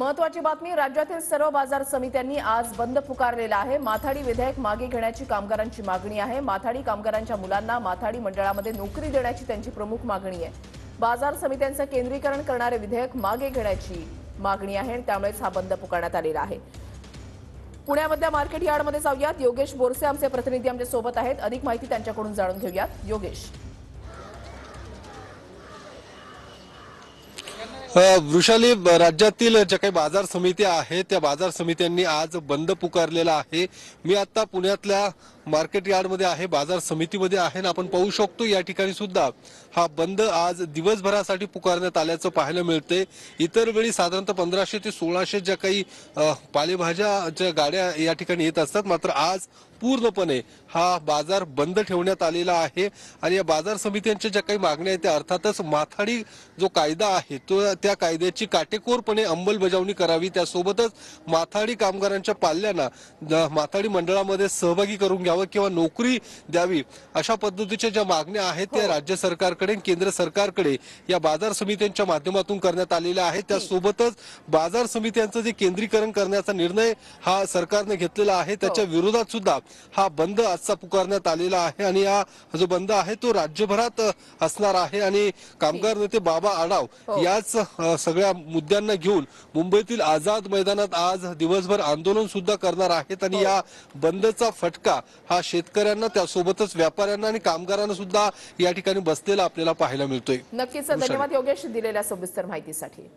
महत्वाची बातमी, राज्यातील सर्व बाजार समित्यांनी आज बंद पुकारलेला आहे। माथाडी विधेयक मागे घेण्याची कामगारांची मागणी आहे। माथाडी कामगारांच्या मुलांना माथाडी मंडळामध्ये नोकरी देण्याची त्यांची प्रमुख मागणी आहे। बाजार समित्यांचं केंद्रीकरण करणारे विधेयक मागे घेण्याची मागणी आहे आणि त्यामुळेच हा बंद पुकारण्यात आलेला आहे। पुण्यामधल्या मार्केट यार्डमध्ये जाऊयात। योगेश बोरसे आमचे प्रतिनिधी आमच्या सोबत आहेत। अधिक माहिती त्यांच्याकडून जाणून घेऊयात। योगेश, वृषाली, राज्यातील ज्या काही बाजार समित्या आहेत त्या बाजार समित्यांनी आज बंद पुकारलेला आहे। मी आता पुण्यातल्या मार्केट यार्डमध्ये आहे, बाजार समितीमध्ये आहे आणि आपण पाहू शकतो या ठिकाणी सुद्धा हा बंद आज दिवसभरासाठी पुकारण्यात आल्याचं पाहायला मिळते। इतर वेळी साधारणतः 1500 ते 1600 ज्या काही पालेभाज्याच्या गाड्या या ठिकाणी येत असतात, मात्र आज पूर्णपणे हा बाजार बंद ठेवण्यात आलेला आहे। आणि या बाजार समित्यांच्या ज्या काही मागण्या आहेत त्या अर्थातच माथाडी जो कायदा आहे तो त्या कायद्याची काटेकोरपणे अंमलबजावणी करावी, त्यासोबतच माथाडी कामगारांच्या पाल्यांना माथाडी मंडळामध्ये सहभागी करून घ्यावं किंवा नोकरी द्यावी, अशा पद्धतीच्या ज्या मागण्या आहेत त्या राज्य सरकारकडे केंद्र सरकारकडे या बाजार समित्यांच्या माध्यमातून करण्यात आलेल्या आहेत। त्यासोबतच बाजार समित्यांचं जे केंद्रीकरण करण्याचा निर्णय हा सरकारने घेतलेला आहे त्याच्या विरोधात सुद्धा हा बंद आजचा पुकारण्यात आलेला आहे। आणि हा जो बंद आहे तो राज्यभरात असणार आहे आणि कामगार नेते बाबा आढाव याच सगळ्या मुद्द्यांना घेऊन मुंबईतील आझाद मैदानात आज दिवसभर आंदोलन सुद्धा करणार आहेत। आणि या बंदचा फटका हा शेतकऱ्यांना, त्यासोबतच व्यापाऱ्यांना आणि कामगारांना सुद्धा या ठिकाणी बसलेला आपल्याला पाहायला मिळतोय। नक्कीच धन्यवाद योगेश दिलेल्या सविस्तर माहितीसाठी।